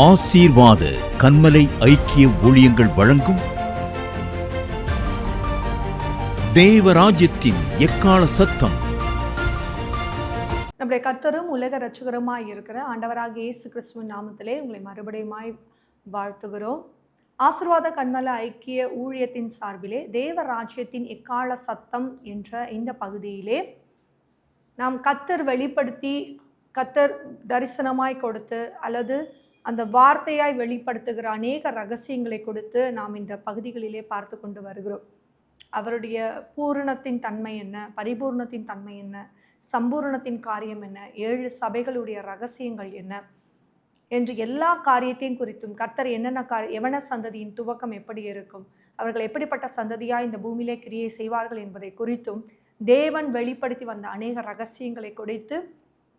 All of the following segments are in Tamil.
ஆசீர்வாத கன்மலை ஐக்கிய ஊழியங்கள் வழங்கும் தேவராஜ்யத்தின் எக்கால சத்தம். நம்முடைய கர்த்தரும் உலக இரட்சகருமாய் இருக்கிற ஆண்டவராகிய இயேசு கிறிஸ்துவின் நாமத்திலே உங்களை மறுபடியுமாய் வாழ்த்துகிறோம். ஆசீர்வாத கன்மலை ஐக்கிய ஊழியத்தின் சார்பிலே தேவராஜ்யத்தின் எக்கால சத்தம் என்ற இந்த பகுதியிலே நாம் கர்த்தர் வெளிப்படுத்தி, கர்த்தர் தரிசனமாய் கொடுத்து அல்லது அந்த வார்த்தையாய் வெளிப்படுத்துகிற அநேக ரகசியங்களை கொடுத்து நாம் இந்த பகுதிகளிலே பார்த்து கொண்டு வருகிறோம். அவருடைய பூரணத்தின் தன்மை என்ன, பரிபூர்ணத்தின் தன்மை என்ன, சம்பூரணத்தின் காரியம் என்ன, 7 சபைகளுடைய ரகசியங்கள் என்ன என்று எல்லா காரியத்தையும் குறித்தும் கர்த்தர் எவன சந்ததியின் துவக்கம் எப்படி இருக்கும், அவர்கள் எப்படிப்பட்ட சந்ததியாக இந்த பூமியிலே கிரியை செய்வார்கள் என்பதை குறித்தும் தேவன் வெளிப்படுத்தி வந்த அநேக ரகசியங்களை கொடுத்து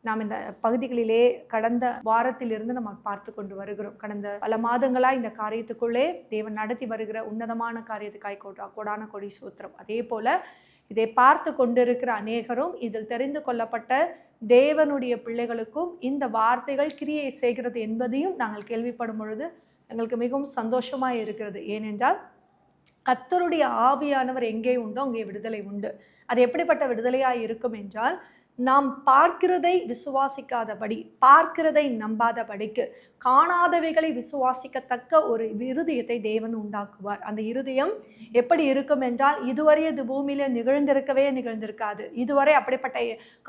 நாம் இந்த பகுதிகளிலே கடந்த வாரத்திலிருந்து நம்ம பார்த்து கொண்டு வருகிறோம். கடந்த பல மாதங்களாக இந்த காரியத்துக்குள்ளே தேவன் நடத்தி வருகிற உன்னதமான காரியத்துக்காய் கொடான கொடி சூத்திரம். அதே போல இதை பார்த்து கொண்டிருக்கிற அநேகரும் இதில் தெரிந்து கொள்ளப்பட்ட தேவனுடைய பிள்ளைகளுக்கும் இந்த வார்த்தைகள் கிரியை செய்கிறது என்பதையும் நாங்கள் கேள்விப்படும் பொழுது எங்களுக்கு மிகவும் சந்தோஷமாக இருக்கிறது. ஏனென்றால் கர்த்தருடைய ஆவியானவர் எங்கே உண்டோ அங்கே விடுதலை உண்டு. அது எப்படிப்பட்ட விடுதலையாக இருக்கும் என்றால், நாம் பார்க்கிறதை விசுவாசிக்காதபடி, பார்க்கிறதை நம்பாதபடிக்கு, காணாதவைகளை விசுவாசிக்கத்தக்க ஒரு இருதயத்தை தேவன் உண்டாக்குவார். அந்த இருதயம் எப்படி இருக்கும் என்றால், இதுவரை இது பூமியிலே நிகழ்ந்திருக்காது. இதுவரை அப்படிப்பட்ட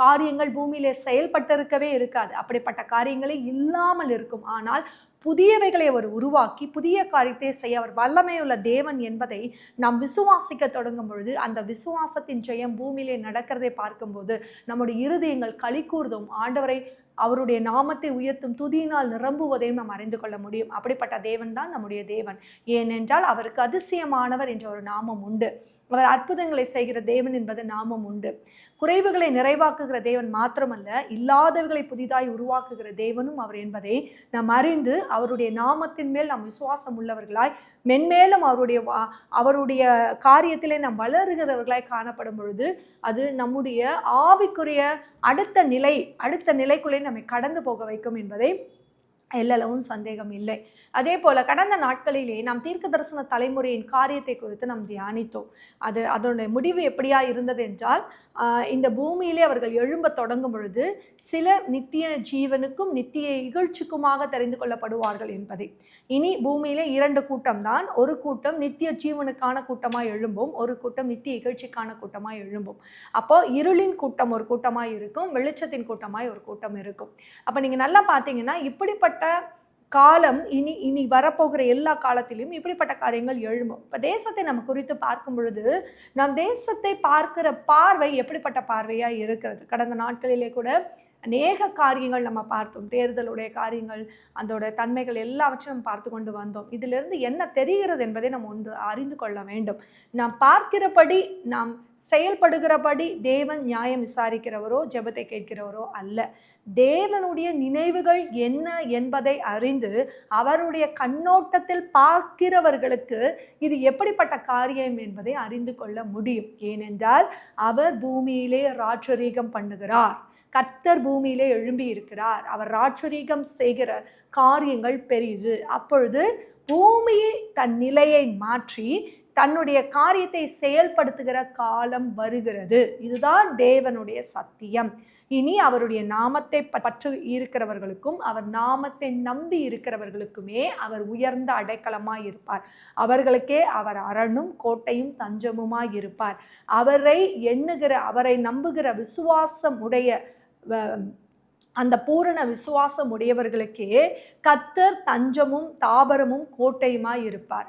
காரியங்கள் பூமியிலே செயல்பட்டிருக்கவே இருக்காது. அப்படிப்பட்ட காரியங்களே இல்லாமல் இருக்கும். ஆனால் புதியவைகளை அவர் உருவாக்கி புதிய காரியத்தை செய்ய அவர் வல்லமையுள்ள தேவன் என்பதை நாம் விசுவாசிக்க தொடங்கும் பொழுது, அந்த விசுவாசத்தின் ஜெயம் பூமியிலே நடக்கிறதை பார்க்கும்போது நம்முடைய இருதயங்கள் களி கூர்ந்தும் ஆண்டவரை, அவருடைய நாமத்தை உயர்த்தும் துதியினால் நிரம்புவதையும் நாம் அறிந்து கொள்ள முடியும். அப்படிப்பட்ட தேவன் தான் நம்முடைய தேவன். ஏனென்றால் அவருக்கு அதிசயமானவர் என்ற ஒரு நாமம் உண்டு. அவர் அற்புதங்களை செய்கிற தேவன் என்பது நாமம் உண்டு. குறைவுகளை நிறைவாக்குகிற தேவன் மாத்திரமல்ல, இல்லாதவர்களை புதிதாய் உருவாக்குகிற தேவனும் அவர் என்பதை நாம் அறிந்து அவருடைய நாமத்தின் மேல் நாம் விசுவாசம் உள்ளவர்களாய் மென்மேலும் அவருடைய காரியத்திலே நாம் வளருகிறவர்களாய் காணப்படும் பொழுது அது நம்முடைய ஆவிக்குரிய அடுத்த நிலைக்குள்ளே நம்மை கடந்து போக வைக்கும் என்பதை எல்லளவும் சந்தேகம் இல்லை. அதே போல கடந்த நாட்களிலே நாம் தீர்க்க தரிசன தலைமுறையின் காரியத்தை குறித்து நாம் தியானித்தோம். அதனுடைய முடிவு எப்படியா இருந்தது என்றால், இந்த பூமியிலே அவர்கள் எழும்ப தொடங்கும் பொழுது சிலர் நித்திய ஜீவனுக்கும் நித்திய இகழ்ச்சிக்குமாக தெரிந்து கொள்ளப்படுவார்கள் என்பதை. இனி பூமியிலே 2 கூட்டம் தான். ஒரு கூட்டம் நித்திய ஜீவனுக்கான கூட்டமாய் எழும்பும், ஒரு கூட்டம் நித்திய இகழ்ச்சிக்கான கூட்டமாய் எழும்பும். அப்போ இருளின் கூட்டம் ஒரு கூட்டமாய் இருக்கும், வெளிச்சத்தின் கூட்டமாய் ஒரு கூட்டம் இருக்கும். அப்போ நீங்கள் நல்லா பார்த்தீங்கன்னா, இப்படிப்பட்ட காலம் இனி வரப்போகிற எல்லா காலத்திலும் இப்படிப்பட்ட காரியங்கள் எழும்பும். இப்போ தேசத்தை நம்ம குறித்து பார்க்கும் பொழுது நம் தேசத்தை பார்க்கிற பார்வை எப்படிப்பட்ட பார்வையாக இருக்கிறது. கடந்த நாட்களிலே கூட அநேக காரியங்கள் நம்ம பார்த்தோம். தேர்தலுடைய காரியங்கள், அதோட தன்மைகள் எல்லாவற்றையும் நம்ம பார்த்து கொண்டு வந்தோம். இதிலிருந்து என்ன தெரிகிறது என்பதை நம்ம ஒன்று அறிந்து கொள்ள வேண்டும். நாம் பார்க்கிறபடி, நாம் செயல்படுகிறபடி தேவன் நியாயம் விசாரிக்கிறவரோ ஜெபத்தை கேட்கிறவரோ அல்ல. தேவனுடைய நினைவுகள் என்ன என்பதை அறிந்து அவருடைய கண்ணோட்டத்தில் பார்க்கிறவர்களுக்கு இது எப்படிப்பட்ட காரியம் என்பதை அறிந்து கொள்ள முடியும். ஏனென்றால் அவர் பூமியிலே ராஜரீகம் பண்ணுகிறார். கர்த்தர் பூமியிலே எழும்பி இருக்கிறார். அவர் ராஜரீகம் செய்கிற காரியங்கள் பெரிது. அப்பொழுது பூமியை தன் நிலையை மாற்றி தன்னுடைய காரியத்தை செயல்படுத்துகிற காலம் வருகிறது. இதுதான் தேவனுடைய சத்தியம். இனி அவருடைய நாமத்தை பற்றி இருக்கிறவர்களுக்கும் அவர் நாமத்தை நம்பி இருக்கிறவர்களுக்குமே அவர் உயர்ந்த அடைக்கலமாய் இருப்பார். அவர்களுக்கே அவர் அரணும் கோட்டையும் தஞ்சமுமாய் இருப்பார். அவரை நம்புகிற விசுவாசம் உடைய அந்த பூரண விசுவாசம் உடையவர்களுக்கே கர்த்தர் தஞ்சமும் தாபரமும் கோட்டையுமாய் இருப்பார்.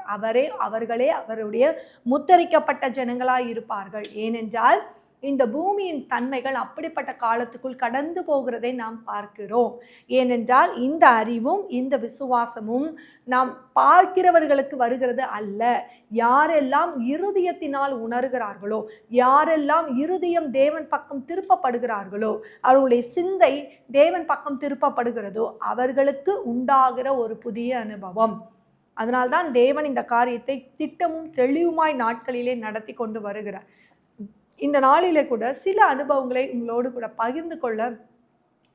அவர்களே அவருடைய முத்தரிக்கப்பட்ட ஜனங்களாய் இருப்பார்கள். ஏனென்றால் இந்த பூமியின் தன்மைகள் அப்படிப்பட்ட காலத்துக்குள் கடந்து போகிறதை நாம் பார்க்கிறோம். ஏனென்றால் இந்த அறிவும் இந்த விசுவாசமும் நாம் பார்க்கிறவர்களுக்கு வருகிறது அல்ல. யாரெல்லாம் இருதயத்தினால் உணர்கிறார்களோ, யாரெல்லாம் இருதயம் தேவன் பக்கம் திருப்பப்படுகிறார்களோ, அவர்களுடைய சிந்தை தேவன் பக்கம் திருப்பப்படுகிறதோ அவர்களுக்கு உண்டாகிற ஒரு புதிய அனுபவம். அதனால்தான் தேவன் இந்த காரியத்தை திட்டமும் தெளிவுமாய் நாட்களிலே நடத்தி கொண்டு வருகிறார். இந்த நாளிலே கூட சில அனுபவங்களை உங்களோடு கூட பகிர்ந்து கொள்ள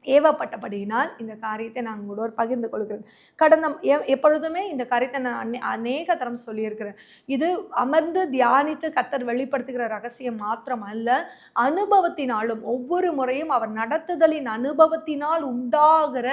ஏவப்பட்டபடியினால் இந்த காரியத்தை நான் உங்களோடு பகிர்ந்து கொள்கிறேன். கடந்த எப்பொழுதுமே இந்த காரியத்தை நான் அநேக தரம் சொல்லியிருக்கிறேன். இது அமர்ந்து தியானித்து கர்த்தர் வெளிப்படுத்துகிற ரகசியம் மாத்திரம் அல்ல, அனுபவத்தினாலும் ஒவ்வொரு முறையும் அவர் நடத்துதலின் அனுபவத்தினால் உண்டாகிற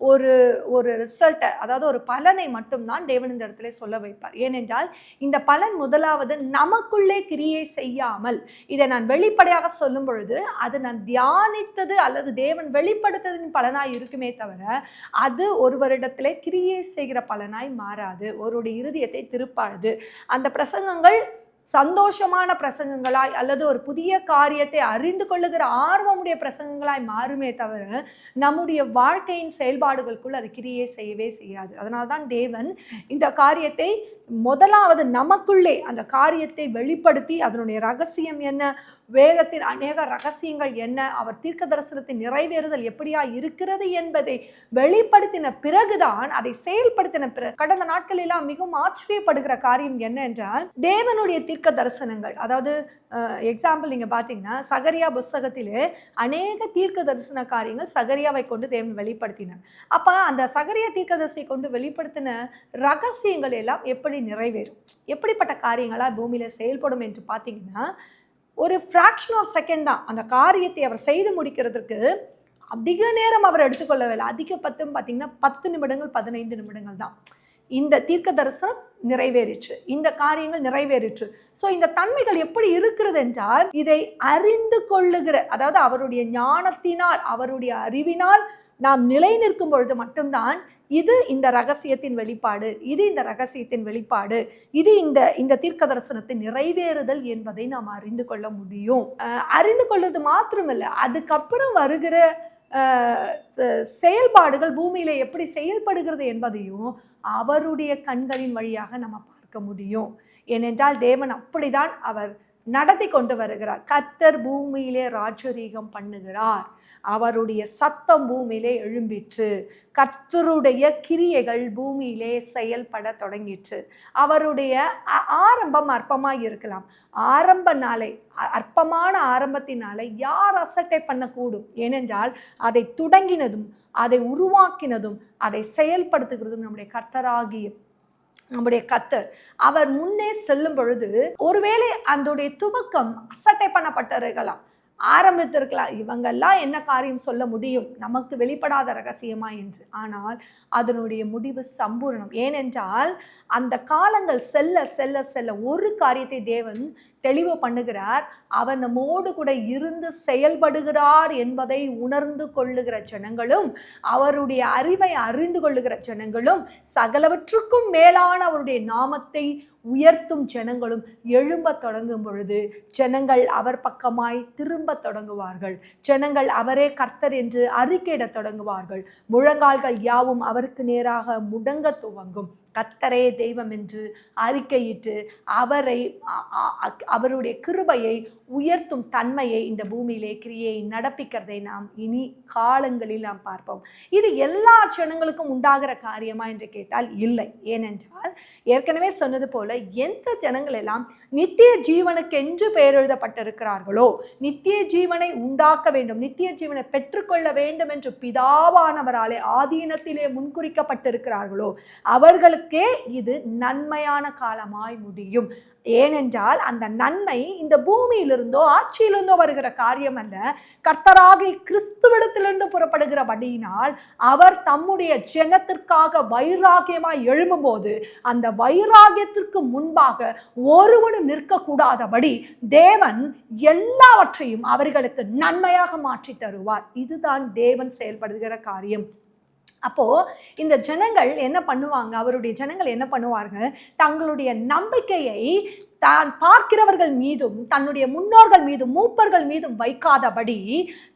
ஒரு ஒரு ரிசல்ட்டை, அதாவது ஒரு பலனை மட்டும்தான் தேவன் இந்த இடத்துல சொல்ல வைப்பார். ஏனென்றால் இந்த பலன் முதலாவது நமக்குள்ளே கிரியை செய்யாமல், இதை நான் வெளிப்படையாக சொல்லும் பொழுது அது நான் தியானித்தது அல்லது தேவன் வெளிப்படுத்ததின் பலனாய் இருக்குமே தவிர அது ஒருவரிடத்திலே கிரியை செய்கிற பலனாய் மாறாது, ஒருவருடைய இருதயத்தை திருப்பாது. அந்த பிரசங்கங்கள் சந்தோஷமான பிரசங்கங்களாய் அல்லது ஒரு புதிய காரியத்தை அறிந்து கொள்ளுகிற ஆர்வமுடைய பிரசங்கங்களாய் மாறுமே தவிர நம்முடைய வாழ்க்கையின் செயல்பாடுகளுக்குள் அது கிரியை செய்யவே செய்யாது. அதனால்தான் தேவன் இந்த காரியத்தை முதலாவது நமக்குள்ளே அந்த காரியத்தை வெளிப்படுத்தி அதனுடைய ரகசியம் என்ன, வேதத்தின் அநேக ரகசியங்கள் என்ன, அவர் தீர்க்க தரிசனத்தின் நிறைவேறுதல் எப்படியா இருக்கிறது என்பதை வெளிப்படுத்தின பிறகுதான் அதை செயல்படுத்தின பிறகு. கடந்த நாட்களெல்லாம் மிகவும் ஆச்சரியப்படுகிற காரியம் என்ன என்றால், தேவனுடைய தீர்க்க தரிசனங்கள், அதாவது எக்ஸாம்பிள் நீங்க பார்த்தீங்கன்னா சகரியா புஸ்தகத்திலே அநேக தீர்க்க தரிசன காரியங்கள் சகரியாவை கொண்டு தேவன் வெளிப்படுத்தினார். அப்ப அந்த சகரியா தீர்க்கதரிசியை கொண்டு வெளிப்படுத்தின ரகசியங்கள் எல்லாம் எப்படி நிறைவேறும், எப்படிப்பட்ட காரியங்களா பூமியில செயல்படும் என்று பார்த்தீங்கன்னா, ஒரு ஃப்ராக்ஷன் ஆஃப் செகண்ட் தான் அந்த காரியத்தை அவர் செய்து முடிக்கிறதுக்கு அதிக நேரம் அவர் எடுத்துக்கொள்ளவில்லை. அதிக பார்த்தீங்கன்னா 10 நிமிடங்கள் 15 நிமிடங்கள் தான். இந்த தீர்க்க தரிசனம் நிறைவேறிற்று, இந்த காரியங்கள் நிறைவேறிற்று. ஸோ இந்த தன்மைகள் எப்படி இருக்கிறது என்றால், இதை அறிந்து கொள்ளுகிற, அதாவது அவருடைய ஞானத்தினால் அவருடைய அறிவினால் நாம் நிலை நிற்கும் பொழுது மட்டும்தான் இது இந்த ரகசியத்தின் வெளிப்பாடு, இது இந்த ரகசியத்தின் வெளிப்பாடு, இது இந்த தீர்க்க தரிசனத்தின் நிறைவேறுதல் என்பதை நாம் அறிந்து கொள்ள முடியும். அறிந்து கொள்வது மாத்திரமில்லை, அதுக்கப்புறம் வருகிற செயல்பாடுகள் பூமியில எப்படி செயல்படுகிறது என்பதையும் அவருடைய கண்களின் வழியாக நம்ம பார்க்க முடியும். ஏனென்றால் தேவன் அப்படிதான் அவர் நடத்தி கொண்டு வருகிறார். கர்த்தர் பூமியிலே ராஜரீகம் பண்ணுகிறார், அவருடைய சத்தம் பூமியிலே எழும்பிற்று, கர்த்தருடைய கிரியைகள் பூமியிலே செயல்பட தொடங்கிற்று. அவருடைய ஆரம்பம் அற்பமாய் இருக்கலாம், ஆரம்ப நாளை, அற்பமான ஆரம்பத்தினாலே யார் அசட்டை பண்ணக்கூடும்? ஏனென்றால் அதை தொடங்கினதும் அதை உருவாக்கினதும் அதை செயல்படுத்துகிறதும் நம்முடைய கர்த்தராகிய நம்முடைய கர்த்தர். அவர் முன்னே செல்லும் பொழுது ஒருவேளை அதோடைய துவக்கம் அசட்டை பண்ணப்பட்டிருக்கலாம், ஆரம்பித்திருக்கலாம், இவங்கெல்லாம் என்ன காரியம் சொல்ல முடியும், நமக்கு வெளிப்படாத ரகசியமா என்று. ஆனால் அதனுடைய முடிவு சம்பூர்ணம். ஏனென்றால் அந்த காலங்கள் செல்ல செல்ல செல்ல ஒரு காரியத்தை தேவன் தெளிவு பண்ணுகிறார், அவர் நம்மோடு கூட இருந்து செயல்படுகிறார் என்பதை உணர்ந்து கொள்ளுகிற ஜனங்களும், அவருடைய அறிவை அறிந்து கொள்ளுகிற ஜனங்களும், சகலவற்றுக்கும் மேலான அவருடைய நாமத்தை உயர்த்தும் ஜனங்களும் எழும்ப தொடங்கும் பொழுது ஜனங்கள் அவர் பக்கமாய் திரும்ப தொடங்குவார்கள். ஜனங்கள் அவரே கர்த்தர் என்று அறிக்கையிட தொடங்குவார்கள். முழங்கால்கள் யாவும் அவருக்கு நேராக முடங்க துவங்கும். கர்த்தரே தெய்வம் என்று அறிக்கையிட்டு அவருடைய கிருபையை உயர்த்தும் தன்மையை இந்த பூமியிலே கிரியை நடப்பிக்கிறதை நாம் இனி காலங்களில் நாம் பார்ப்போம். இது எல்லா ஜனங்களுக்கும் உண்டாகிற காரியமா என்று கேட்டால் இல்லை. ஏனென்றால் ஏற்கனவே சொன்னது போல எந்த ஜனங்கள் எல்லாம் நித்திய ஜீவனுக்கு என்று பெயர் எழுதப்பட்டிருக்கிறார்களோ, நித்திய ஜீவனை உண்டாக்க வேண்டும், நித்திய ஜீவனை பெற்றுக்கொள்ள வேண்டும் என்று பிதாவானவராலே ஆதீனத்திலே முன்குறிக்கப்பட்டிருக்கிறார்களோ அவர்களுக்கே இது நன்மையான காலமாய் முடியும். ஏனென்றால் அந்த நன்மை இந்த பூமியிலிருந்தோ ஆட்சியிலிருந்தோ வருகிற காரியம் அல்ல, கர்த்தராகிய கிறிஸ்துவிடத்திலிருந்து புறப்படுகிறபடியினால் அவர் தம்முடைய ஜனத்திற்காக வைராகியமாய் எழும்பும்போது அந்த வைராகியத்திற்கு முன்பாக ஒருவனும் நிற்கக்கூடாதபடி தேவன் எல்லாவற்றையும் அவர்களுக்கு நன்மையாக மாற்றி தருவார். இதுதான் தேவன் செயல்படுகிற காரியம். அப்போ இந்த ஜனங்கள் என்ன பண்ணுவாங்க, அவருடைய ஜனங்கள் என்ன பண்ணுவார்கள், தங்களுடைய நம்பிக்கையை தான் பார்க்கிறவர்கள் மீதும் தன்னுடைய முன்னோர்கள் மீதும் மூப்பர்கள் மீதும் வைக்காதபடி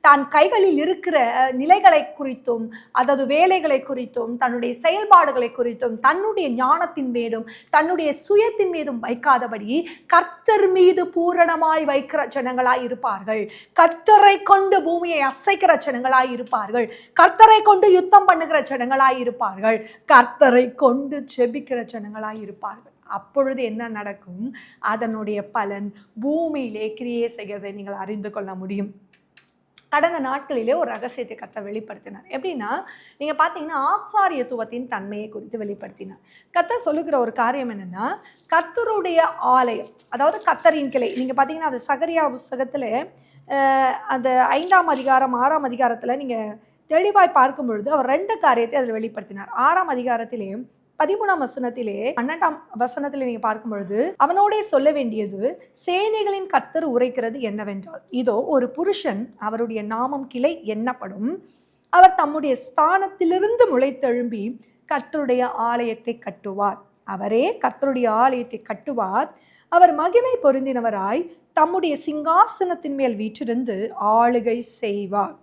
தான் கைகளில் இருக்கிற நிலைகளை குறித்தும், அதாவது வேலைகளை குறித்தும், தன்னுடைய செயல்பாடுகளை குறித்தும், தன்னுடைய ஞானத்தின் மீதும் தன்னுடைய சுயத்தின் மீதும் வைக்காதபடி கர்த்தர் மீது பூரணமாய் வைக்கிற ஜனங்களாய் இருப்பார்கள். கர்த்தரை கொண்டு பூமியை அசைக்கிற ஜனங்களாய் இருப்பார்கள். கர்த்தரை கொண்டு யுத்தம் பண்ணுகிற ஜனங்களாய் இருப்பார்கள். கர்த்தரை கொண்டு ஜெபிக்கிற ஜனங்களாய் இருப்பார்கள். அப்பொழுது என்ன நடக்கும், அதனுடைய பலன் பூமியிலே கிரியை செய்கிறதை நீங்கள் அறிந்து கொள்ள முடியும். கடந்த நாட்களிலே ஒரு ரகசியத்தை கர்த்தர் வெளிப்படுத்தினார். எப்படின்னா, நீங்க பார்த்தீங்கன்னா ஆசாரியத்துவத்தின் தன்மையை குறித்து வெளிப்படுத்தினார். கர்த்தர் சொல்லுகிற ஒரு காரியம் என்னன்னா, கர்த்தருடைய ஆலயம், அதாவது கர்த்தரின் கிளை. நீங்க பார்த்தீங்கன்னா அது சகரியா புஸ்தகத்துல அந்த 5ஆம் அதிகாரம் 6ஆம் அதிகாரத்துல நீங்க தெளிவாய் பார்க்கும் பொழுது அவர் 2 காரியத்தை அதில் வெளிப்படுத்தினார். 6ஆம் அதிகாரத்திலே 13ஆம் வசனத்திலே 12ஆம் வசனத்திலே நீங்க பார்க்கும் பொழுது அவனோடே சொல்ல வேண்டியது, சேனைகளின் கர்த்தர் உரைக்கிறது என்னவென்றால், இதோ ஒரு புருஷன், அவருடைய நாமம் கிளை எண்ணப்படும், அவர் தம்முடைய ஸ்தானத்திலிருந்து முளைத்தெழும்பி கர்த்தருடைய ஆலயத்தை கட்டுவார். அவரே கர்த்தருடைய ஆலயத்தை கட்டுவார். அவர் மகிமை பொருந்தினவராய் தம்முடைய சிங்காசனத்தின் மேல் வீற்றிருந்து ஆளுகை செய்வார்.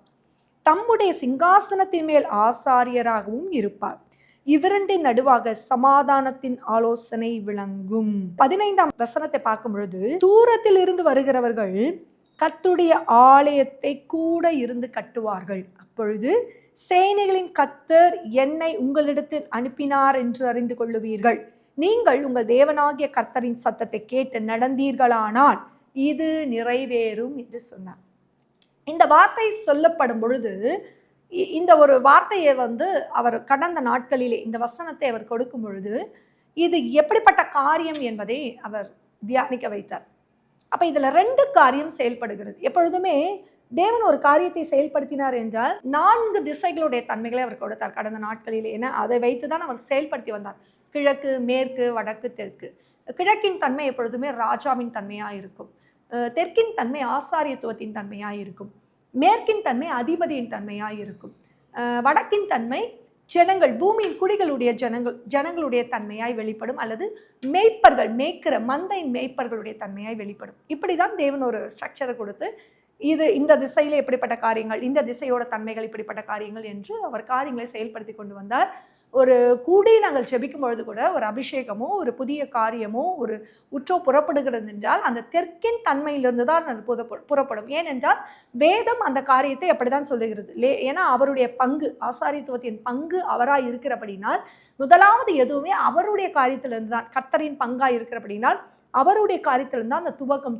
தம்முடைய சிங்காசனத்தின் மேல் ஆசாரியராகவும் இருப்பார். இவரண்டின் நடுவாக சமாதானத்தின் ஆலோசனை விளங்கும். 15ஆம் வசனத்தை பார்க்கும் பொழுது, தூரத்தில் இருந்து வருகிறவர்கள் கர்த்தருடைய ஆலயத்தை கூட இருந்து கட்டுவார்கள். அப்பொழுது சேனைகளின் கர்த்தர் என்னை உங்களிடத்தில் அனுப்பினார் என்று அறிந்து கொள்ளுவீர்கள். நீங்கள் உங்கள் தேவனாகிய கர்த்தரின் சத்தத்தை கேட்டு நடந்தீர்களானால் இது நிறைவேறும் என்று சொன்னார். இந்த வார்த்தை சொல்லப்படும் பொழுது, இந்த ஒரு வார்த்தையை அவர் கடந்த நாட்களிலே இந்த வசனத்தை அவர் கொடுக்கும் பொழுது இது எப்படிப்பட்ட காரியம் என்பதை அவர் தியானிக்க வைத்தார். அப்ப இதுல 2 காரியம் செயல்படுகிறது. எப்பொழுதுமே தேவன் ஒரு காரியத்தை செயல்படுத்தினார் என்றால் 4 திசைகளுடைய தன்மைகளை அவர் கொடுத்தார் கடந்த நாட்களிலே. ஏன்னா அதை வைத்துதான் அவர் செயல்படுத்தி வந்தார். கிழக்கு, மேற்கு, வடக்கு, தெற்கு. கிழக்கின் தன்மை எப்பொழுதுமே ராஜாவின் தன்மையா இருக்கும். தெற்கின் தன்மை ஆசாரியத்துவத்தின் தன்மையாக இருக்கும். மேற்கின் தன்மை அதிபதியின் தன்மையாக இருக்கும். வடக்கின் தன்மை ஜனங்கள், பூமியின் குடிகளுடைய ஜனங்களுடைய தன்மையாய் வெளிப்படும், அல்லது மேய்ப்பர்கள், மேய்க்கிற மந்தையின் மேய்ப்பர்களுடைய தன்மையாய் வெளிப்படும். இப்படிதான் தேவன் ஒரு ஸ்ட்ரக்சரை கொடுத்து, இது இந்த திசையில எப்படிப்பட்ட காரியங்கள், இந்த திசையோட தன்மைகள் இப்படிப்பட்ட காரியங்கள் என்று அவர் காரியங்களை செயல்படுத்தி கொண்டு வந்தார். ஒரு கூடி நாங்கள் ஜெபிக்கும் பொழுது கூட ஒரு அபிஷேகமோ ஒரு புதிய காரியமோ ஒரு உற்றோ புறப்படுகிறது என்றால் அந்த தெற்கின் தன்மையிலிருந்து தான் அது புறப்படும். ஏனென்றால் வேதம் அந்த காரியத்தை அப்படிதான் சொல்லுகிறது. ஏன்னா அவருடைய பங்கு, ஆசாரியத்துவத்தின் பங்கு அவராய் இருக்கிறபடினால் முதலாவது எதுவுமே அவருடைய காரியத்திலிருந்து தான், கர்த்தரின் பங்காய் இருக்கிறபடினால் அவருடைய காரியத்திலிருந்து தான் அந்த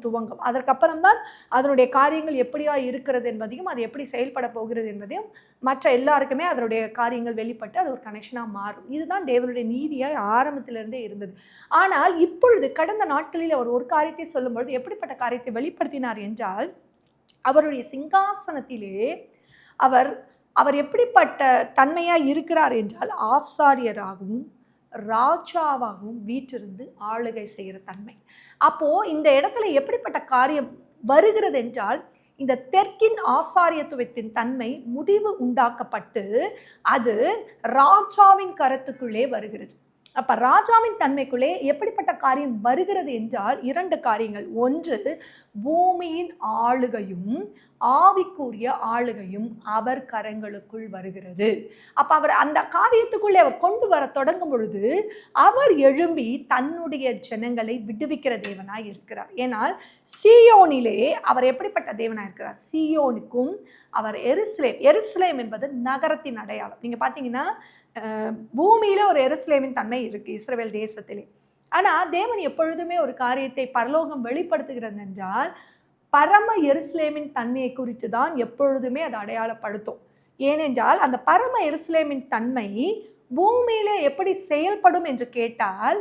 துவங்கும். அதற்கப்புறம் தான் அதனுடைய காரியங்கள் எப்படியா இருக்கிறது என்பதையும், அது எப்படி செயல்பட போகிறது என்பதையும் மற்ற எல்லாருக்குமே அதனுடைய காரியங்கள் வெளிப்பட்டு அது ஒரு கனெக்ஷனாக மாறும். இதுதான் தேவனுடைய நீதியாய் ஆரம்பத்திலிருந்தே இருந்தது. ஆனால் இப்பொழுது கடந்த நாட்களில் அவர் ஒரு காரியத்தை சொல்லும்பொழுது எப்படிப்பட்ட காரியத்தை வெளிப்படுத்தினார் என்றால், அவருடைய சிங்காசனத்திலே அவர் எப்படிப்பட்ட தன்மையாக இருக்கிறார் என்றால் ஆசாரியராகவும் ராஜாவாகவும் வீற்றிருந்து ஆளுகை செய்கிற தன்மை. அப்போ இந்த இடத்துல எப்படிப்பட்ட காரியம் வருகிறது என்றால், இந்த தெற்கின் ஆசாரியத்துவத்தின் தன்மை முடிவு உண்டாக்கப்பட்டு அது ராஜாவின் கரத்துக்குள்ளே வருகிறது. அப்ப ராஜாவின் தன்மைக்குள்ளே எப்படிப்பட்ட காரியம் வருகிறது என்றால் 2 காரியங்கள். ஒன்று, பூமியின் ஆளுகையும் ஆவிக்குரிய ஆளுகையும் அவர் கரங்களுக்குள் வருகிறது. அப்ப அவர் அந்த காரியத்துக்குள்ளே அவர் கொண்டு வர தொடங்கும் பொழுது அவர் எழும்பி தன்னுடைய ஜனங்களை விடுவிக்கிற தேவனாய் இருக்கிறார். ஏனால் சீயோனிலே அவர் எப்படிப்பட்ட தேவனாய் இருக்கிறார்? சீயோனுக்கும் அவர் எருசலேம் என்பது நகரத்தின் அடையாளம். நீங்க பாத்தீங்கன்னா பூமியில ஒரு எருசலேமின் தன்மை இருக்கு இஸ்ரவேல் தேசத்திலே. ஆனா தேவன் எப்பொழுதுமே ஒரு காரியத்தை பரலோகம் வெளிப்படுத்துகிறது என்றால் பரம எருசலேமின் தன்மையை குறித்து தான் எப்பொழுதுமே அது அடையாளப்படுத்தும். ஏனென்றால் அந்த பரம எருசலேமின் தன்மை பூமியிலே எப்படி செயல்படும் என்று கேட்டால்,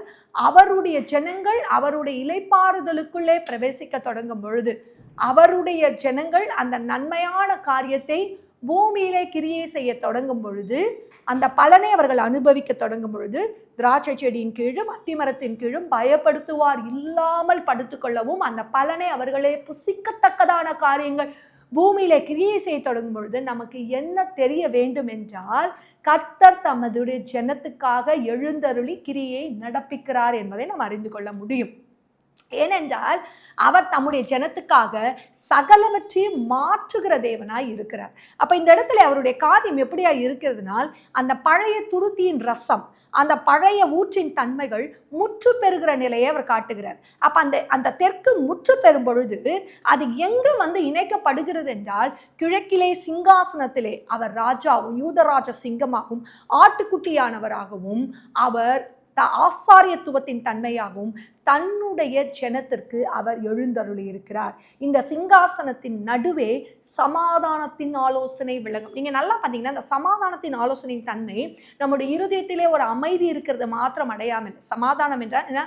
அவருடைய ஜனங்கள் அவருடைய இளைப்பாறுதலுக்குள்ளே பிரவேசிக்க தொடங்கும் பொழுது, அவருடைய ஜனங்கள் அந்த நன்மையான காரியத்தை பூமியிலே கிரியை செய்ய தொடங்கும் பொழுது, அந்த பலனை அவர்கள் அனுபவிக்க தொடங்கும் பொழுது, திராட்சை செடியின் கீழும் அத்திமரத்தின் கீழும் பயப்படுத்துவார் இல்லாமல் படுத்துக்கொள்ளவும் அந்த பலனை அவர்களே புசிக்கத்தக்கதான காரியங்கள் பூமியிலே கிரியை செய்ய தொடங்கும் பொழுது நமக்கு என்ன தெரிய வேண்டும் என்றால், கர்த்தர் தமதுடைய ஜனத்துக்காக எழுந்தருளி கிரியை நடப்பிக்கிறார் என்பதை நாம் அறிந்து கொள்ள முடியும். ஏனென்றால் அவர் தம்முடைய ஜனத்துக்காக சகலவற்றையும் மாற்றுகிற தேவனாய் இருக்கிறார். அப்ப இந்த இடத்துல அவருடைய காரியம் எப்படியா இருக்கிறதுனால், அந்த பழைய துருத்தியின் ரசம், அந்த பழைய ஊற்றின் தன்மைகள் முற்று பெறுகிற நிலையை அவர் காட்டுகிறார். அப்ப அந்த தெற்கு முற்று பெறும் பொழுது அது எங்க இணைக்கப்படுகிறது என்றால், கிழக்கிலே சிங்காசனத்திலே அவர் ராஜாவும் யூதராஜ சிங்கமாகவும் ஆட்டுக்குட்டியானவராகவும் அவர் ஆசாரியத்துவத்தின் தன்மையாகவும் தன்னுடைய ஜனத்திற்கு அவர் எழுந்தருளி இருக்கிறார். இந்த சிங்காசனத்தின் நடுவே சமாதானத்தின் ஆலோசனை விளங்கும். நீங்க நல்லா பார்த்தீங்கன்னா இந்த சமாதானத்தின் ஆலோசனையின் தன்மை நம்முடைய இருதயத்திலே ஒரு அமைதி இருக்கிறது மாத்திரம் அடையாமல், சமாதானம் என்றால் என்ன,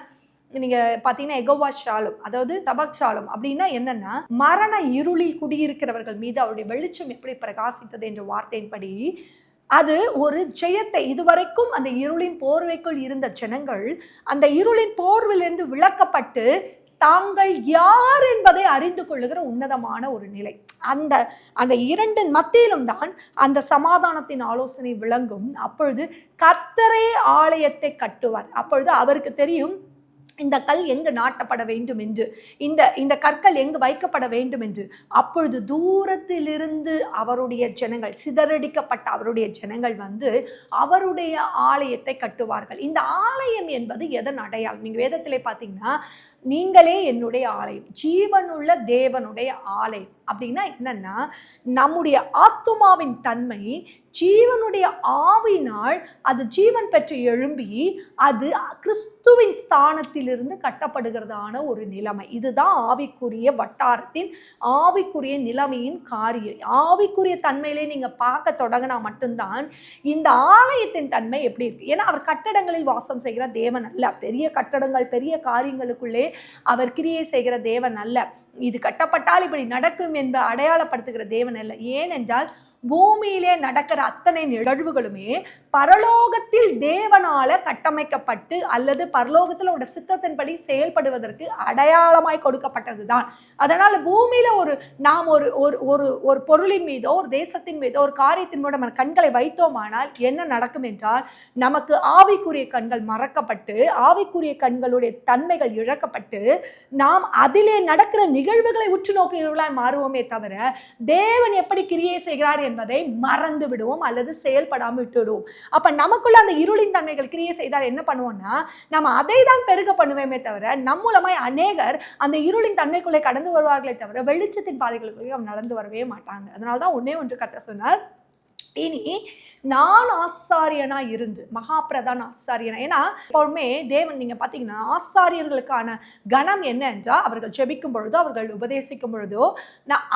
நீங்க பாத்தீங்கன்னா எகோவா ஷாலும், அதாவது தபக் ஷாலும் அப்படின்னா என்னன்னா, மரண இருளில் குடியிருக்கிறவர்கள் மீது அவருடைய வெளிச்சம் எப்படி பிரகாசித்தது என்ற வார்த்தையின்படி அது ஒரு ஜெயத்தை, இதுவரைக்கும் அந்த இருளின் போர்வைக்குள் இருந்த ஜனங்கள் அந்த இருளின் போர்விலிருந்து விளக்கப்பட்டு தாங்கள் யார் என்பதை அறிந்து கொள்ளுகிற உன்னதமான ஒரு நிலை. அந்த அந்த இரண்டின் மத்தியிலும் தான் அந்த சமாதானத்தின் ஆலோசனை விளங்கும். அப்பொழுது கர்த்தரே ஆலயத்தை கட்டுவார். அப்பொழுது அவருக்கு தெரியும் இந்த கல் எங்கு நாட்டப்பட வேண்டும் என்று, இந்த கற்கள் எங்கு வைக்கப்பட வேண்டும் என்று. அப்பொழுது தூரத்திலிருந்து அவருடைய ஜனங்கள், சிதறடிக்கப்பட்ட அவருடைய ஜனங்கள் வந்து அவருடைய ஆலயத்தை கட்டுவார்கள். இந்த ஆலயம் என்பது எதன் அடையாளம்? நீங்க வேதத்திலே பார்த்தீங்கன்னா, நீங்களே என்னுடைய ஆலயம், ஜீவனுள்ள தேவனுடைய ஆலயம் அப்படின்னா என்னன்னா, நம்முடைய ஆத்துமாவின் தன்மை ஜீவனுடைய ஆவினால் அது ஜீவன் பெற்று எழும்பி அது கிறிஸ்துவின் ஸ்தானத்திலிருந்து கட்டப்படுகிறதான ஒரு நிலைமை. இதுதான் ஆவிக்குரிய வட்டாரத்தின் ஆவிக்குரிய நிலைமையின் காரியம். ஆவிக்குரிய தன்மையிலே நீங்க பார்க்க தொடங்கினா மட்டும்தான் இந்த ஆலயத்தின் தன்மை எப்படி இருக்கு. ஏன்னா அவர் கட்டடங்களில் வாசம் செய்கிற தேவன் அல்ல. பெரிய கட்டடங்கள், பெரிய காரியங்களுக்குள்ளே அவர் கிரியை செய்கிற தேவன் அல்ல. இது கட்டப்பட்டால் இப்படி நடக்கும் என்று அடையாளப்படுத்துகிற தேவன் அல்ல. ஏனென்றால் பூமியிலே நடக்கிற அத்தனை நிகழ்வுகளுமே பரலோகத்தில் தேவனால கட்டமைக்கப்பட்டு அல்லது பரலோகத்தில் ஒரு சித்தத்தின்படி செயல்படுவதற்கு அடையாளமாய் கொடுக்கப்பட்டதுதான். அதனால பூமியில நாம் ஒரு பொருளின் மீதோ ஒரு தேசத்தின் மீதோ ஒரு காரியத்தின் மூலம் நம்ம கண்களை வைத்தோமானால் என்ன நடக்கும் என்றால், நமக்கு ஆவிக்குரிய கண்கள் மறக்கப்பட்டு ஆவிக்குரிய கண்களுடைய தன்மைகள் இழக்கப்பட்டு நாம் அதிலே நடக்கிற நிகழ்வுகளை உற்று நோக்கியவர்களாய் மாறுவோமே தவிர தேவன் எப்படி கிரியை செய்கிறார் என்பதை மறந்து விடுவோம் அல்லது செயல்படாமல் விட்டுவிடுவோம். அப்ப நமக்குள்ள அந்த இருளின் தன்மைகள் கிரியை செய்தால் என்ன பண்ணுவோம்னா, நம்ம அதை தான் பெருக பண்ணுவேமே தவிர நம் மூலமாய் அநேகர் அந்த இருளின் தன்மைக்குள்ளே கடந்து வருவார்களே தவிர வெளிச்சத்தின் பாதைகளுக்குள்ளே அவங்க நடந்து வரவே மாட்டாங்க. அதனால்தான் ஒன்னே ஒன்று கர்த்தர் சொன்னார், இனி நான் ஆசாரியனா இருந்து மகா பிரதான ஆசாரியனா. ஏன்னா எப்பவுமே தேவன் நீங்க பாத்தீங்கன்னா ஆசாரியர்களுக்கான கனம் என்ன என்றால், அவர்கள் ஜெபிக்கும் பொழுதோ அவர்கள் உபதேசிக்கும் பொழுதோ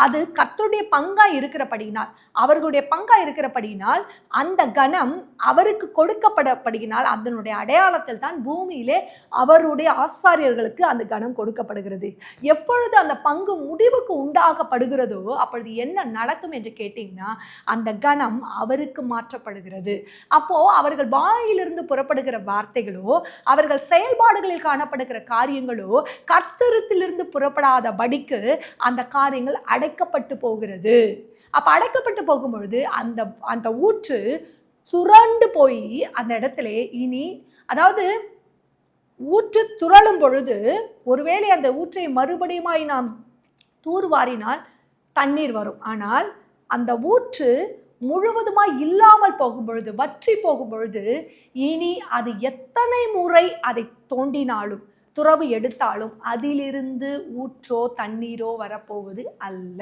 அது கர்த்தருடைய பங்கா இருக்கிறபடியினால், அவர்களுடைய பங்கா இருக்கிறபடியினால் அந்த கனம் அவருக்கு கொடுக்கப்படப்படியினால் அதனுடைய அடையாளத்தில் தான் பூமியிலே அவருடைய ஆசாரியர்களுக்கு அந்த கனம் கொடுக்கப்படுகிறது. எப்பொழுது அந்த பங்கு முடிவுக்கு உண்டாகப்படுகிறதோ அப்பொழுது என்ன நடக்கும் என்று கேட்டீங்கன்னா, அந்த கனம் அவருக்கு மாற்றப்படுகிறது. அப்போ அவர்கள் வாயிலிருந்து புறப்படுகிற வார்த்தைகளோ அவர்கள் செயல்பாடுகளில் காணப்படுகிற காரியங்களோ கர்த்தரிடத்திலிருந்து புறப்படாத படிக்கு அந்த காரியங்கள் அடைக்கப்பட்டு போகிறது. அப்ப அடைக்கப்பட்டு போகும் பொழுது அந்த ஊற்று துரண்டு போய் அந்த இடத்துல இனி, அதாவது ஊற்று துரளும் பொழுது ஒருவேளை அந்த ஊற்றை மறுபடியுமாய் நாம் தூர்வாரினால் தண்ணீர் வரும். ஆனால் அந்த ஊற்று முழுவதுமாய் இல்லாமல் போகும் பொழுது, வற்றி போகும் பொழுது, இனி அது எத்தனை முறை அதை தோண்டினாலும் துறவு எடுத்தாலும் அதிலிருந்து ஊற்றோ தண்ணீரோ வரப்போவது அல்ல.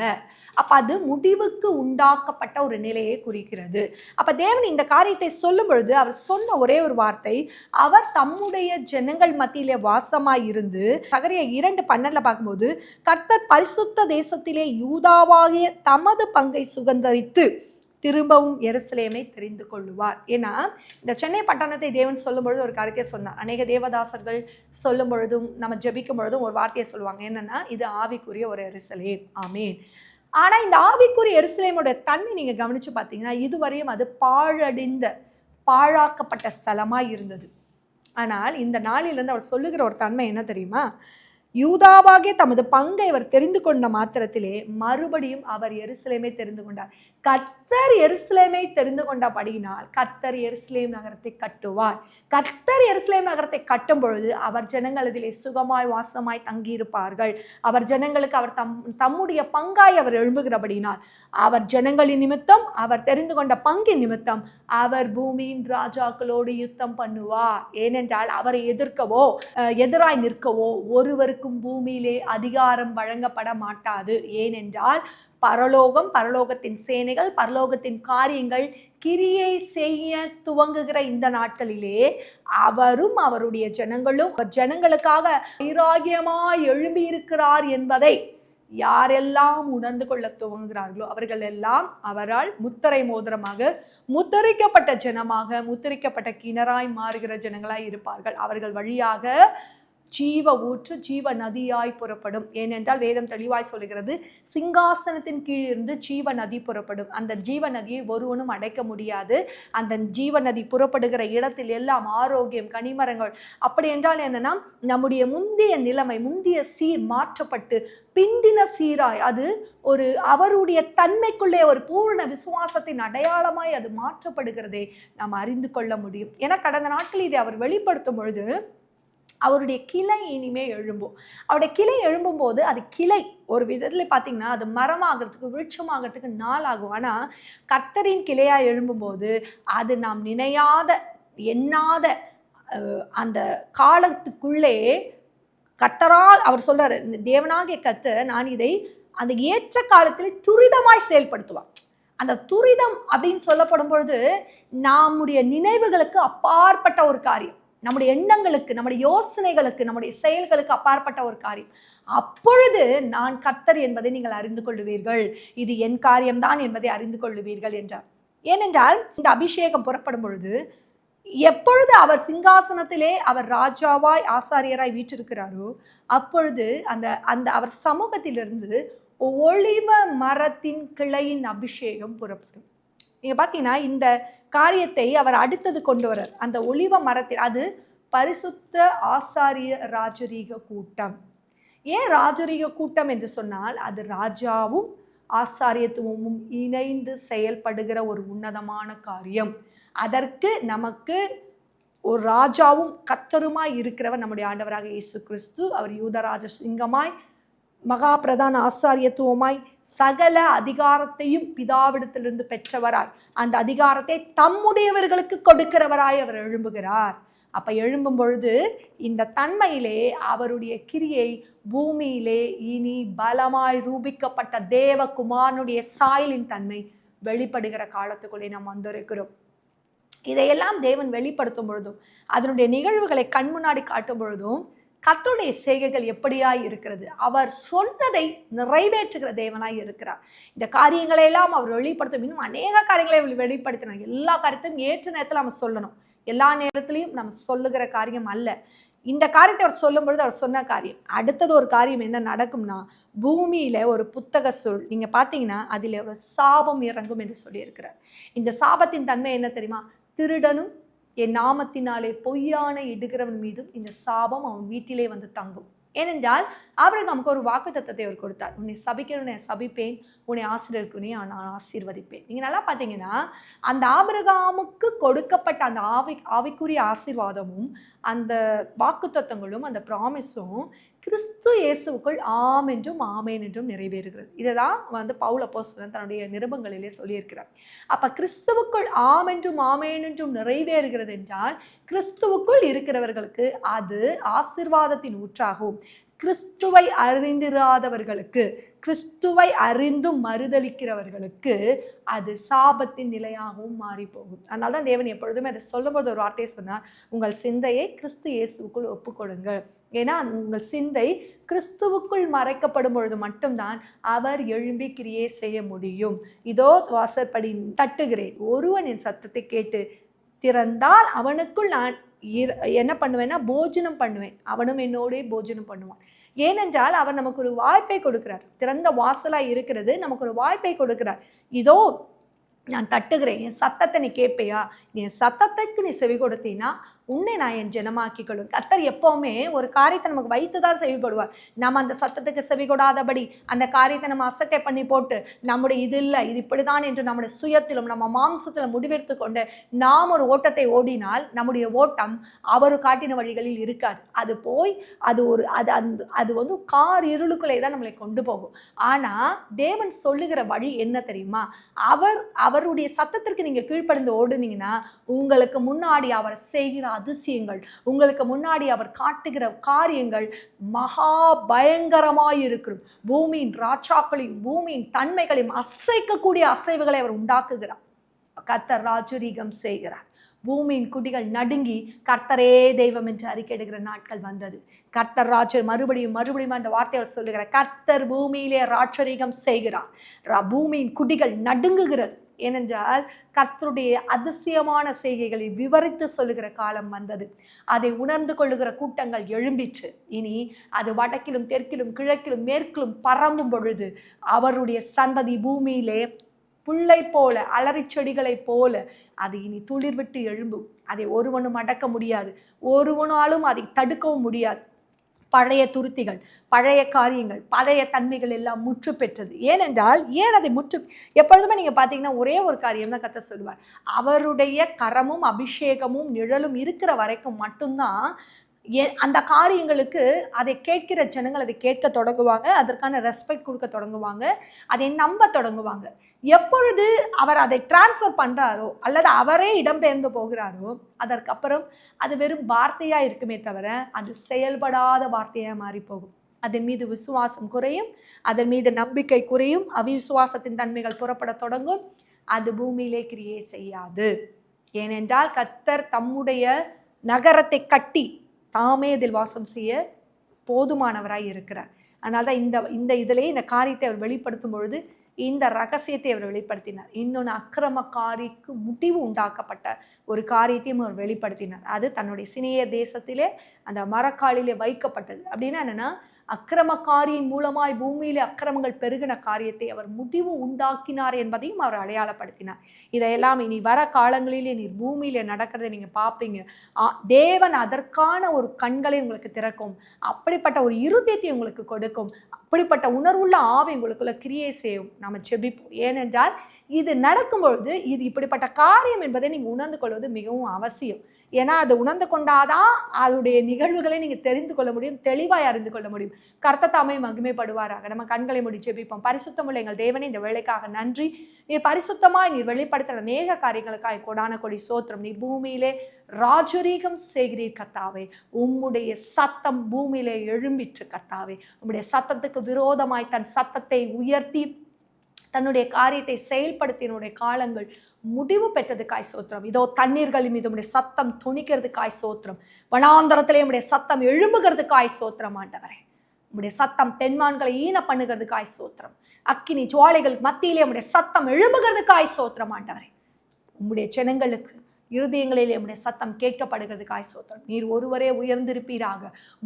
அப்ப அது முடிவுக்கு உண்டாக்கப்பட்ட ஒரு நிலையை குறிக்கிறது. அப்ப தேவன் இந்த காரியத்தை சொல்லும் பொழுது அவர் சொன்ன ஒரே ஒரு வார்த்தை, அவர் தம்முடைய ஜனங்கள் மத்தியிலே வாசமாய் இருந்து, சகரியா 2:12 பார்க்கும்போது, கர்த்தர் பரிசுத்த தேசத்திலே யூதாவாகிய தமது பங்கை சுதந்தரித்து திரும்பவும் எருசலேமை தெரிந்து கொள்ளுவார். ஏன்னா இந்த சென்னை பட்டணத்தை தேவன் சொல்லும் பொழுது ஒரு காரியத்தை சொன்னார். அநேக தேவதாசர்கள் சொல்லும் பொழுதும் நம்ம ஜெபிக்கும் பொழுதும் ஒரு வார்த்தையை சொல்லுவாங்க, என்னன்னா இது ஆவிக்குரிய ஒரு எருசலேம். ஆமீன். ஆனா இந்த ஆவிக்குரிய எருசலேமுடைய தன்மை நீங்க கவனிச்சு பார்த்தீங்கன்னா, இதுவரையும் அது பாழாக்கப்பட்ட ஸ்தலமா இருந்தது. ஆனால் இந்த நாளிலிருந்து அவர் சொல்லுகிற ஒரு தன்மை என்ன தெரியுமா, யூதாவாகிய தமது பங்கை அவர் தெரிந்து கொண்ட மாத்திரத்திலே மறுபடியும் அவர் எருசலேமை தெரிந்து கொண்டார். கர்த்தர் எருசலேமை தெரிந்து கொண்டபடியினால் கர்த்தர் எருசலேம் நகரத்தை கட்டுவார். கர்த்தர் எருசலேம் நகரத்தை கட்டும் பொழுது அவர் ஜனங்கள் இதிலே சுகமாய் வாசமாய் தங்கியிருப்பார்கள். அவர் ஜனங்களுக்கு அவர் தம்முடைய பங்காய் அவர் எழும்புகிறபடினால் அவர் ஜனங்களின் நிமித்தம், அவர் தெரிந்து கொண்ட பங்கின் நிமித்தம் அவர் பூமியின் ராஜாக்களோடு யுத்தம் பண்ணுவார். ஏனென்றால் அவரை எதிர்க்கவோ எதிராய் நிற்கவோ ஒருவருக்கும் பூமியிலே அதிகாரம் வழங்கப்பட மாட்டாது. ஏனென்றால் பரலோகம், பரலோகத்தின் சேனைகள், பரலோகத்தின் காரியங்கள் கிரியை செய்ய துவங்குகிற இந்த நாட்களிலே அவரும் அவருடைய ஜனங்களும் ஜனங்களுக்காக வைராகியமாய் எழும்பி இருக்கிறார் என்பதை யாரெல்லாம் உணர்ந்து கொள்ள துவங்குகிறார்களோ அவர்கள் எல்லாம் அவரால் முத்திரை மோதிரமாக, முத்திரிக்கப்பட்ட ஜனமாக, முத்திரிக்கப்பட்ட கிணறாய் மாறுகிற ஜனங்களாய் இருப்பார்கள். அவர்கள் வழியாக ஜீவ ஊற்று, ஜீவ நதியாய் புறப்படும். ஏனென்றால் வேதம் தெளிவாய் சொல்லுகிறது, சிங்காசனத்தின் கீழ் இருந்து ஜீவ நதி புறப்படும். அந்த ஜீவ நதியை ஒருவனும் அடைக்க முடியாது. அந்த ஜீவ நதி புறப்படுகிற இடத்தில் எல்லாம் ஆரோக்கியம், கனிமரங்கள். அப்படி என்றால் என்னன்னா, நம்முடைய முந்தைய நிலைமை, முந்தைய சீர் மாற்றப்பட்டு பிந்தின சீராய், அது ஒரு அவருடைய தன்மைக்குள்ளே ஒரு பூர்ண விசுவாசத்தின் அடையாளமாய் அது மாற்றப்படுகிறதை நாம் அறிந்து கொள்ள முடியும். ஏன்னா கடந்த நாட்களில் இதை அவர் வெளிப்படுத்தும் பொழுது அவருடைய கிளை இனிமே எழும்பும். அவருடைய கிளை எழும்பும் போது அது கிளை ஒரு விதத்தில் பார்த்தீங்கன்னா அது மரமாகிறதுக்கு, விருட்சமாகிறதுக்கு நாள் ஆகும். ஆனால் கர்த்தரின் கிளையாக எழும்பும்போது அது நாம் நினையாத, எண்ணாத அந்த காலத்துக்குள்ளே கர்த்தரால் அவர் சொல்றாரு, தேவனாகிய கர்த்தர் நான் இதை அந்த ஏற்ற காலத்தில் துரிதமாய் செயல்படுத்துவார். அந்த துரிதம் அப்படின்னு சொல்லப்படும் பொழுது நம்முடைய நினைவுகளுக்கு அப்பாற்பட்ட ஒரு காரியம், நம்முடைய எண்ணங்களுக்கு, நம்முடைய யோசனைகளுக்கு, நம்முடைய செயல்களுக்கு அப்பாற்பட்ட ஒரு காரியம். அப்பொழுது நான் கர்த்தர் என்பதை நீங்கள் அறிந்து கொள்ளுவீர்கள், இது என் காரியம்தான் என்பதை அறிந்து கொள்ளுவீர்கள் என்றார். ஏனென்றால் இந்த அபிஷேகம் புறப்படும் பொழுது எப்பொழுது அவர் சிங்காசனத்திலே அவர் ராஜாவாய் ஆசாரியராய் வீற்றிருக்கிறாரோ அப்பொழுது அந்த அந்த அவர் சமூகத்திலிருந்து ஒளிவ மரத்தின் கிளையின் அபிஷேகம் புறப்படும். நீங்க பார்த்தீங்கன்னா இந்த காரியத்தை அவர் அடுத்தது கொண்டு வர்றார். அந்த ஒலிவ மரத்தில் அது பரிசுத்த ஆசாரிய ராஜரீக கூட்டம். ஏன் ராஜரீக கூட்டம் என்று சொன்னால் அது ராஜாவும் ஆசாரியத்துவமும் இணைந்து செயல்படுகிற ஒரு உன்னதமான காரியம். அதற்கு நமக்கு ஒரு ராஜாவும் கர்த்தருமாய் இருக்கிறவர் நம்முடைய ஆண்டவராக இயேசு கிறிஸ்து. அவர் யூதராஜ சிங்கமாய், மகா பிரதான ஆசாரியத்துவமாய் சகல அதிகாரத்தையும் பிதாவிடத்திலிருந்து பெற்றவராய், அந்த அதிகாரத்தை தம்முடையவர்களுக்கு கொடுக்கிறவராய் அவர் எழும்புகிறார். அப்ப எழும்பும் பொழுது இந்த தன்மையிலே அவருடைய கிரியை பூமியிலே இனி பலமாய் ரூபிக்கப்பட்ட தேவகுமாரனுடைய சாயலின் தன்மை வெளிப்படுகிற காலத்துக்குள்ளே நாம் வந்திருக்கிறோம். இதையெல்லாம் தேவன் வெளிப்படுத்தும் பொழுதும் அதனுடைய நிகழ்வுகளை கண் முன்னாடி காட்டும் பொழுதும் கர்த்தருடைய செய்கைகள் எப்படியாய் இருக்கிறது, அவர் சொன்னதை நிறைவேற்றுகிற தேவனாய் இருக்கிறார். இந்த காரியங்களை எல்லாம் அவர் வெளிப்படுத்தும். இன்னும் அநேக காரியங்களை வெளிப்படுத்தினார். எல்லா காரியத்தையும் ஏற்ற நேரத்தில் நம்ம சொல்லணும், எல்லா நேரத்திலையும் நம்ம சொல்லுகிற காரியம் அல்ல. இந்த காரியத்தை அவர் சொல்லும் பொழுது அவர் சொன்ன காரியம். அடுத்தது ஒரு காரியம் என்ன நடக்கும்னா, பூமியில ஒரு புத்தக சொல் நீங்க பார்த்தீங்கன்னா அதில் ஒரு சாபம் இறங்கும் என்று சொல்லியிருக்கிறார். இந்த சாபத்தின் தன்மை என்ன தெரியுமா? திருடனும் என் நாமத்தினாலே பொய்யான இடுகிறவன் மீதும் இந்த சாபம் அவன் வீட்டிலே வந்து தங்கும். ஏனென்றால் ஆபிரகாமுக்கு ஒரு வாக்குத்தத்தத்தை அவர் கொடுத்தார். உன்னை சபிக்கிறவனை சபிப்பேன், உன்னை ஆசீர்வதிக்கிறவனை நான் ஆசீர்வதிப்பேன். நீங்க நல்லா பார்த்தீங்கன்னா அந்த ஆபிரகாமுக்கு கொடுக்கப்பட்ட அந்த ஆவிக்குரிய ஆசீர்வாதமும் அந்த வாக்குத்தத்தங்களும் அந்த ப்ராமிஸும் கிறிஸ்து இயேசுவுக்குள் ஆம் என்றும் ஆமேன் என்றும் நிறைவேறுகிறது. இதை தான் பவுல் அப்போஸ்தலன் தன்னுடைய நிருபங்களிலே சொல்லியிருக்கிறார். அப்ப கிறிஸ்துவுக்குள் ஆம் என்றும் ஆமேன் என்றும் நிறைவேறுகிறது என்றால் கிறிஸ்துவுக்குள் இருக்கிறவர்களுக்கு அது ஆசீர்வாதத்தின் ஊற்றாகும். கிறிஸ்துவை அறிந்திராதவர்களுக்கு, கிறிஸ்துவை அறிந்தும் மறுதலிக்கிறவர்களுக்கு அது சாபத்தின் நிலையாகவும் மாறி போகும். அதனால தான் தேவன் எப்பொழுதுமே அதை சொல்லும்போது ஒரு வார்த்தையை சொன்னார், உங்கள் சிந்தையை கிறிஸ்து இயேசுவுக்குள் ஒப்புக்கொடுங்கள். ஏன்னா உங்கள் சிந்தை கிறிஸ்துவுக்குள் மறைக்கப்படும் பொழுது மட்டும்தான் அவர் எழும்பி கிரியை செய்ய முடியும். இதோ வாசற்படி தட்டுகிறேன், ஒருவன் என் சத்தத்தை கேட்டு திறந்தால் அவனுக்குள் நான் என்ன பண்ணுவேன்னா போஜனம் பண்ணுவேன், அவனும் என்னோடே போஜனம் பண்ணுவான். ஏனென்றால் அவர் நமக்கு ஒரு வாய்ப்பை கொடுக்கிறார். திறந்த வாசலாய் இருக்கிறது, நமக்கு ஒரு வாய்ப்பை கொடுக்கிறார். இதோ நான் தட்டுகிறேன், என் சத்தத்தை நீ கேட்பையா, என் சத்தத்துக்கு நீ செவி கொடுத்தீன்னா உன்னை நான் என் ஜனமாக்கி கொள்வேன். கர்த்தர் எப்பவுமே ஒரு காரியத்தை நமக்கு வைத்துதான் செவிப்படுவார். நம்ம அந்த சத்தத்துக்கு செவி கொடாதபடி அந்த காரியத்தை நம்ம அசட்டை பண்ணி போட்டு நம்முடைய இது இல்லை, இது இப்படிதான் என்று நம்முடைய சுயத்திலும் நம்ம மாம்சத்திலும் முடிவெடுத்து கொண்டு நாம் ஒரு ஓட்டத்தை ஓடினால் நம்முடைய ஓட்டம் அவர் காட்டின வழிகளில் இருக்காது. அது போய் அது கார் இருளுக்குள்ளே தான் நம்மளை கொண்டு போகும். ஆனா தேவன் சொல்லுகிற வழி என்ன தெரியுமா? அவருடைய சத்தத்திற்கு நீங்க கீழ்ப்படிந்து ஓடுனீங்கன்னா உங்களுக்கு முன்னாடி அவர் செய்கிற அதிசயங்கள், உங்களுக்கு முன்னாடி அவர் காட்டுகிற காரியங்கள் மகா பயங்கரமாயிருக்கும். பூமியின் ராஜாக்களையும் பூமியின் தன்மைகளையும் அசைக்கக்கூடிய அசைவுகளை அவர் உண்டாக்குகிறார். கர்த்தர் ராஜரீகம் செய்கிறார். பூமியின் குடிகள் நடுங்கி கர்த்தரே தெய்வம் என்று அறிக்கையிடுகிற நாட்கள் வந்தது. கர்த்தர் ராஜர் மறுபடியும் அந்த வார்த்தையை சொல்லுகிறார். கர்த்தர் பூமியிலே ராஜரீகம் செய்கிறார். பூமியின் குடிகள் நடுங்குகிறது. ஏனென்றால் கர்த்தருடைய அதிசயமான செய்கைகளை விவரித்து சொல்லுகிற காலம் வந்தது. அதை உணர்ந்து கொள்ளுகிற கூட்டங்கள் எழும்பிற்று. இனி அது வடக்கிலும் தெற்கிலும் கிழக்கிலும் மேற்கிலும் பரம்பும் பொழுது அவருடைய சந்ததி பூமியிலே புல்லை போல, அலறி செடிகளை போல அது இனி துளிர் விட்டு எழும்பும். அதை ஒருவனும் அடக்க முடியாது, ஒருவனாலும் அதை தடுக்கவும் முடியாது. பழைய துருத்திகள், பழைய காரியங்கள், பழைய தன்மைகள் எல்லாம் முற்று பெற்றது. ஏனென்றால் ஏன் அதை எப்பொழுதுமே நீங்கள் பார்த்தீங்கன்னா ஒரே ஒரு காரியம் தான் கர்த்தர் சொல்லுவார். அவருடைய கரமும் அபிஷேகமும் நிழலும் இருக்கிற வரைக்கும் மட்டும்தான் அந்த காரியங்களுக்கு அதை கேட்கிற ஜனங்கள் அதை கேட்க தொடங்குவாங்க, அதற்கான ரெஸ்பெக்ட் கொடுக்க தொடங்குவாங்க, அதை நம்ப தொடங்குவாங்க. எப்பொழுது அவர் அதை டிரான்ஸ்ஃபர் பண்ணுறாரோ அல்லது அவரே இடம்பெயர்ந்து போகிறாரோ அதற்கப்புறம் அது வெறும் வார்த்தையாக இருக்குமே தவிர அது செயல்படாத வார்த்தையாக மாறி போகும். அதன் மீது விசுவாசம் குறையும், அதன் மீது நம்பிக்கை குறையும், அவிசுவாசத்தின் தன்மைகள் புறப்பட தொடங்கும். அது பூமியிலே கிரியை செய்யாது. ஏனென்றால் கர்த்தர் தம்முடைய நகரத்தை கட்டி தாமே இதில் வாசம் செய்ய போதுமானவராய் இருக்கிறார். அதனால தான் இந்த இதிலே இந்த காரியத்தை அவர் வெளிப்படுத்தும் பொழுது இந்த ரகசியத்தை அவர் வெளிப்படுத்தினார். இன்னொன்று, அக்கிரமக்காரிக்கு முடிவு உண்டாக்கப்பட்ட ஒரு காரியத்தையும் அவர் வெளிப்படுத்தினார். அது தன்னுடைய சினேயர் தேசத்திலே அந்த மரக்காலிலே வைக்கப்பட்டது. அப்படின்னா என்னன்னா, அக்கிரமக்காரியின் மூலமாய் பூமியிலே அக்கிரமங்கள் பெருகின காரியத்தை அவர் முடிவு உண்டாக்கினார் என்பதையும் அவர் அடையாளப்படுத்தினார். இதையெல்லாம் இனி வர காலங்களிலே நீர் பூமியில நடக்கிறத நீங்க பார்ப்பீங்க. தேவன் அதற்கான ஒரு கண்களை உங்களுக்கு திறக்கும், அப்படிப்பட்ட ஒரு இருதயத்தை உங்களுக்கு கொடுக்கும், அப்படிப்பட்ட உணர்வுள்ள ஆவி உங்களுக்குள்ள கிரியை செய்யும். நாம ஜெபிப்போம். ஏனென்றால் இது நடக்கும்பொழுது இது இப்படிப்பட்ட காரியம் என்பதை நீங்க உணர்ந்து கொள்வது மிகவும் அவசியம். ஏன்னா அது உணர்ந்து கொண்டாதான் அதனுடைய நிகழ்வுகளை நீங்க தெரிந்து கொள்ள முடியும், தெளிவாய் அறிந்து கொள்ள முடியும். கர்த்தர் தாமே மகிமைப்படுவாராக. நம்ம கண்களை மூடி ஜெபிப்போம். பரிசுத்தமுள்ள எங்கள் தேவனே, இந்த வேளைக்காக நன்றி. நீர் பரிசுத்தமாய் நீர் வெளிப்படுத்துகிற அநேக காரியங்களுக்காக கொடான கொடி சோத்திரம். நீர் பூமியிலே ராஜரீகம் செய்கிறீர் கர்த்தாவே. உம்முடைய சத்தம் பூமியிலே எழும்பிற்று கர்த்தாவே. உம்முடைய சத்தத்துக்கு விரோதமாய் தன் சத்தத்தை உயர்த்தி தன்னுடைய காரியத்தை செயல்படுத்தினுடைய காலங்கள் முடிவு பெற்றதுக்காய் சோத்திரம். இதோ தண்ணீர்களின் மீது உடைய சத்தம் துணிக்கிறதுக்காய் சோத்திரம். வனாந்தரத்திலே உடைய சத்தம் எழும்புகிறதுக்காய் சோத்திரம் ஆண்டவரே. உடைய சத்தம் பெண்மான்களை ஈன பண்ணுகிறதுக்காய் சோத்திரம். அக்கினி ஜுவாலைகள் மத்தியிலே உடைய சத்தம் எழும்புகிறதுக்காய் சோத்திரம் ஆண்டவரே. உம்முடைய ஜனங்களுக்கு இருதயங்களிலே உம்முடைய சத்தம் கேட்கப்படுகிறதுக்காய் சோத்திரம். நீர் ஒருவரே உயர்ந்திருப்பீராக.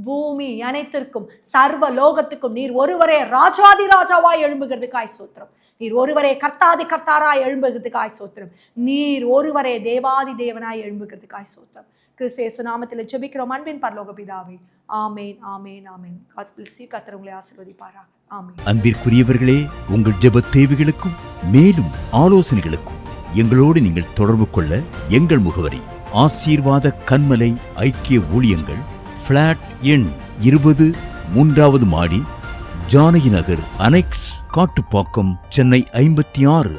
பூமி அனைத்திற்கும் சர்வ லோகத்துக்கும் நீர் ஒருவரே ராஜாதி ராஜாவாய் எழும்புகிறதுக்காய் சோத்திரம். நீர் ஒருவரே கர்த்தாதி கர்த்தாராய் எழும்புகிறதுக்காய் சோத்திரம். நீர் ஒருவரே தேவாதி தேவனாய் எழும்புகிறதுக்காய் சோத்திரம். கிறிஸ்து இயேசு நாமத்தில் ஜெபிக்கிறோம் அன்பின் பரலோக பிதாவே. ஆமேன், ஆமேன், ஆமேன். கர்த்தர் உங்களை ஆசீர்வதிப்பாராக. ஆமேன். அன்பிற்குரியவர்களே, உங்கள் ஜெப தேவைகளுக்கும் மேலும் ஆலோசனைகளுக்கும் எங்களோடு நீங்கள் தொடர்பு கொள்ள எங்கள் முகவரி: ஆசீர்வாத கன்மலை ஐக்கிய ஊழியங்கள், பிளாட் எண் 20, 3வது மாடி, ஜானகி நகர், அனெக்ஸ், காட்டுப்பாக்கம், சென்னை 56.